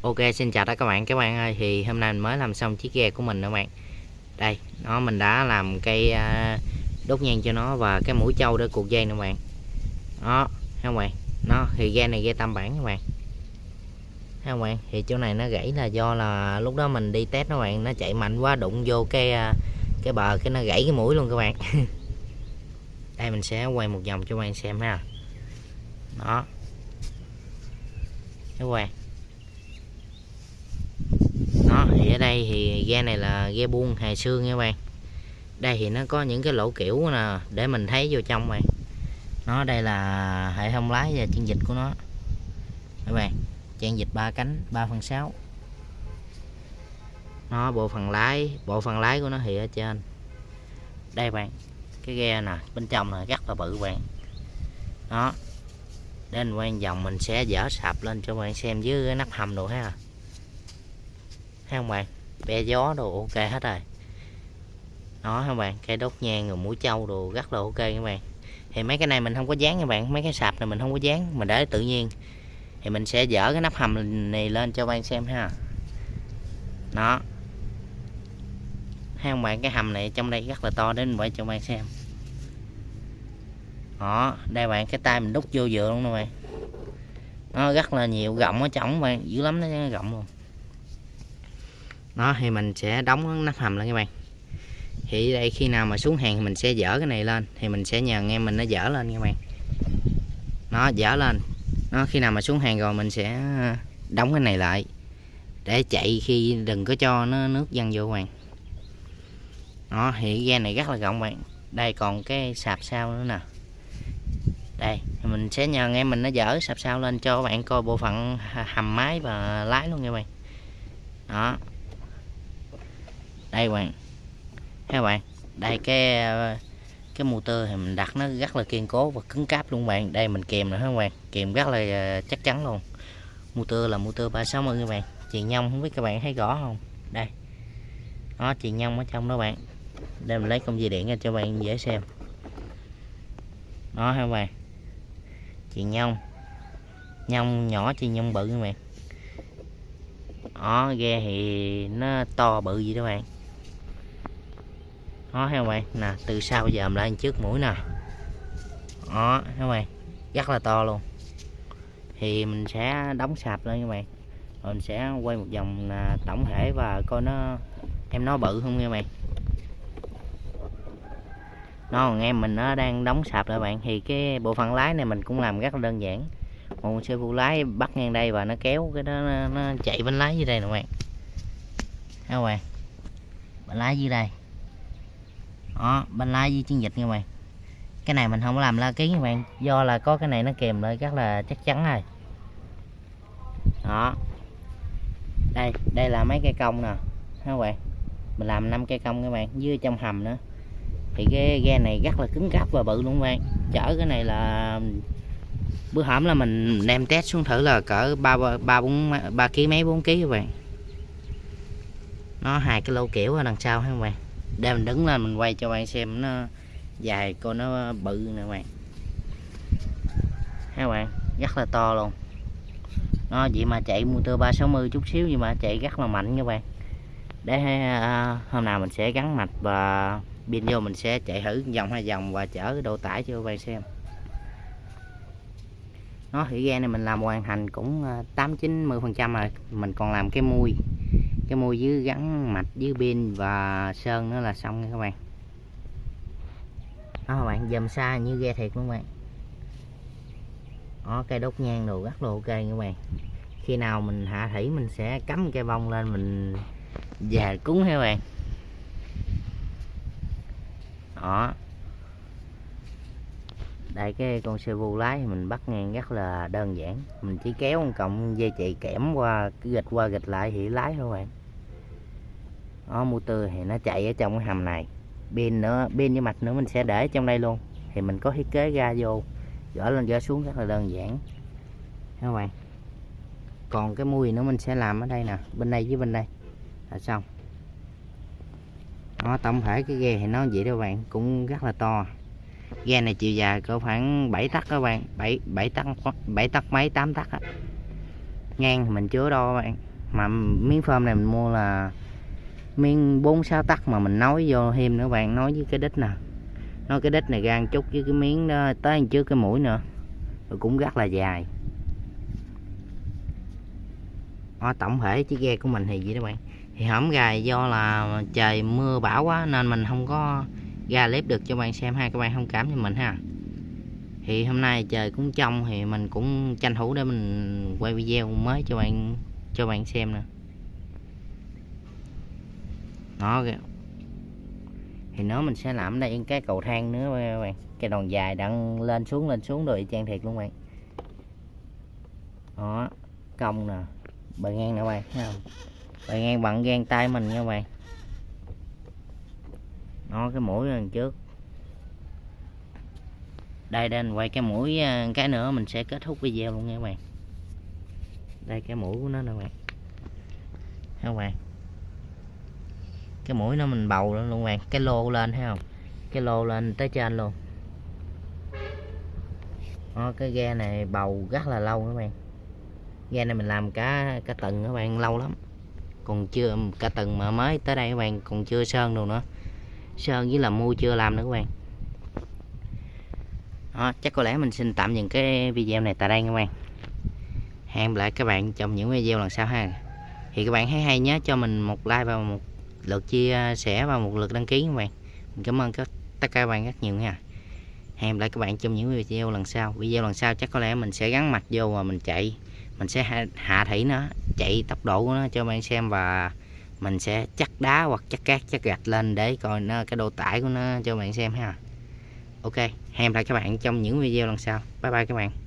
Ok, xin chào tất cả các bạn ơi. Thì hôm nay mình mới làm xong chiếc ghe của mình các bạn. Đây, mình đã làm cây đốt nhang cho nó và cái mũi trâu để cuộn dây nè các bạn. Đó, thấy không bạn? Nó thì ghe này ghe tam bản các bạn. Thấy không bạn? Thì chỗ này nó gãy là do là lúc đó mình đi test các bạn, nó chạy mạnh quá đụng vô cái bờ cái nó gãy cái mũi luôn các bạn. Đây mình sẽ quay một vòng cho các bạn xem ha. Đó. Các bạn. Đó thì ở đây thì ghe này là ghe buông hài xương nha các bạn. Đây thì nó có những cái lỗ kiểu nè để mình thấy vô trong bạn. Nó đây là hệ thống lái và chân vịt của nó các bạn, chân vịt 3 cánh 3/6. Nó bộ phận lái của nó thì ở trên đây bạn. Cái ghe nè bên trong là rất là bự bạn. Đó, để mình quay vòng mình sẽ dỡ sạp lên cho bạn xem với cái nắp hầm đồ ha. Thấy không bạn? Be gió đồ ok hết rồi. Đó các bạn, cây đốt nhang rồi mũi trâu đồ rất là ok các bạn. Thì mấy cái này mình không có dán các bạn, mấy cái sạp này mình không có dán, mình để tự nhiên. Thì mình sẽ dỡ cái nắp hầm này lên cho bạn xem ha. Đó. Thấy không bạn, cái hầm này trong đây rất là to, đến mình quay cho bạn xem. Đó, đây bạn, cái tay mình đút vô dựa luôn nè bạn. Nó rất là nhiều gọng ở trong bạn, dữ lắm nó gọng luôn. Đó thì mình sẽ đóng nắp hầm lại các bạn. Thì đây khi nào mà xuống hàng thì mình sẽ dỡ cái này lên, thì mình sẽ nhờ anh em mình nó dỡ lên các bạn. Nó dỡ lên. Nó khi nào mà xuống hàng rồi mình sẽ đóng cái này lại để chạy khi đừng có cho nó nước văng vô các bạn. Đó thì ghe này rất là rộng bạn. Đây còn cái sạp sau nữa nè. Đây mình sẽ nhờ anh em mình nó dỡ sạp sau lên cho các bạn coi bộ phận hầm máy và lái luôn nha bạn. Đó. Đây bạn. Thấy bạn, đây cái motor thì mình đặt nó rất là kiên cố và cứng cáp luôn bạn. Đây mình kèm nữa các bạn, kèm rất là chắc chắn luôn. Motor là motor 360 các bạn. Chuyền nhông không biết các bạn thấy rõ không. Đây. Đó, chuyền nhông ở trong đó bạn. Đây mình lấy công dây điện ra cho bạn dễ xem. Đó các bạn. Chuyền nhông. Nhông nhỏ chuyền nhông bự các bạn. Đó, ghe thì nó to bự gì đó bạn. Đó các bạn nè, từ sau giờ mình lên trước mũi nè. Đó các bạn, rất là to luôn. Thì mình sẽ đóng sạp lên các bạn, rồi mình sẽ quay một vòng tổng thể và coi nó bự không nha bạn. Nó còn em mình nó đang đóng sạp lại bạn. Thì cái bộ phận lái này mình cũng làm rất là đơn giản. Một sư phụ lái bắt ngang đây và nó kéo cái đó nó chạy bánh lái dưới đây nè bạn. Thấy không bạn, bánh lái dưới đây. Đó, bánh lái với chân vịt nha bạn. Cái này mình không có làm la ký các bạn, do là có cái này nó kèm lại rất là chắc chắn rồi. Đó, đây là mấy cây cong nè các bạn, mình làm 5 cây cong các bạn, dưới trong hầm nữa. Thì cái ghe này rất là cứng cáp và bự luôn các bạn. Chở cái này là bữa hổm là mình đem test xuống thử là cỡ 3 kg mấy 4 kg các bạn. Nó 2 cái lô kiểu ở đằng sau các bạn. Để mình đứng lên mình quay cho bạn xem nó dài, coi nó bự nè bạn. Các bạn, rất là to luôn. Nó vậy mà chạy motor 360 chút xíu nhưng mà chạy rất là mạnh các bạn. Để hôm nào mình sẽ gắn mạch và pin vô, mình sẽ chạy thử vòng 2 vòng và chở độ tải cho các bạn xem. Nó thì ghe này mình làm hoàn thành cũng 8-90% rồi. Mình còn làm cái mui dưới gắn mạch với pin và sơn nữa là xong nha các bạn. Đó các bạn, dầm xa như ghe thiệt luôn các bạn. Đó, cây đốt nhang đồ rất là ok các bạn. Khi nào mình hạ thủy mình sẽ cắm cây bông lên mình về cúng các bạn. Đó, đây cái con sơ vu lái thì mình bắt ngang rất là đơn giản, mình chỉ kéo một cọng dây chạy kẽm qua cái gịch qua gịch lại thì lái thôi các bạn. Đó, motor thì nó chạy ở trong cái hầm này, pin với mạch nữa mình sẽ để trong đây luôn. Thì mình có thiết kế ra vô, gỡ lên gỡ xuống rất là đơn giản các bạn. Còn cái mui nữa mình sẽ làm ở đây nè, bên đây với bên đây là xong. Nó tổng thể cái ghe thì nó vậy đó bạn, cũng rất là to. Ghe này chiều dài có khoảng 7 tấc các bạn, 7 tấc mấy 8 tấc á. Ngang thì mình chưa đo các bạn, Mà miếng phơm này mình mua là miếng 4-6 tấc mà mình nối vô thêm nữa bạn, nối với cái đít nè. Nói cái đít này ra một chút với cái miếng đó tới trước cái mũi nữa. Rồi cũng rất là dài. Đó, tổng thể chiếc ghe của mình thì vậy đó bạn. Thì hổng gài do là trời mưa bão quá nên mình không có ra clip được cho bạn xem ha, các bạn thông cảm cho mình ha. Thì hôm nay trời cũng trong thì mình cũng tranh thủ để mình quay video mới cho bạn xem nè. Đó kìa. Thì nó mình sẽ làm đây cái cầu thang nữa các bạn, cái đòn dài đặng lên xuống rồi y chang thiệt luôn bạn. Đó, cong nè, bề ngang nè các bạn, thấy không? Bề ngang bằng gang tay mình nha các bạn. Đó, cái mũi đằng trước. Đây mình quay cái mũi cái nữa mình sẽ kết thúc video luôn nha các bạn. Đây cái mũi của nó nè các bạn. Thấy không bạn? Cái mũi nó mình bầu luôn các bạn, cái lô lên thấy không? Cái lô lên tới trên luôn. Đó, cái ghe này bầu rất là lâu các bạn. Ghe này mình làm cả tầng các bạn, lâu lắm. Còn chưa cả tầng mà mới tới đây các bạn, còn chưa sơn đâu nữa. Sơn với làm mua chưa làm nữa các bạn. Đó, chắc có lẽ mình xin tạm dừng cái video này tại đây các bạn. Hẹn lại các bạn trong những video lần sau ha. Thì các bạn hãy hay nhớ cho mình một like và một lượt chia sẻ và một lượt đăng ký các bạn. Mình cảm ơn tất cả các bạn rất nhiều nha. Hẹn lại các bạn trong những video lần sau. Video lần sau chắc có lẽ mình sẽ gắn mặt vô và mình chạy, mình sẽ hạ thủy nó, chạy tốc độ của nó cho các bạn xem, và mình sẽ chắc đá hoặc chắc cát chắc gạch lên để coi nó cái độ tải của nó cho các bạn xem ha. Ok, hẹn lại các bạn trong những video lần sau. Bye bye các bạn.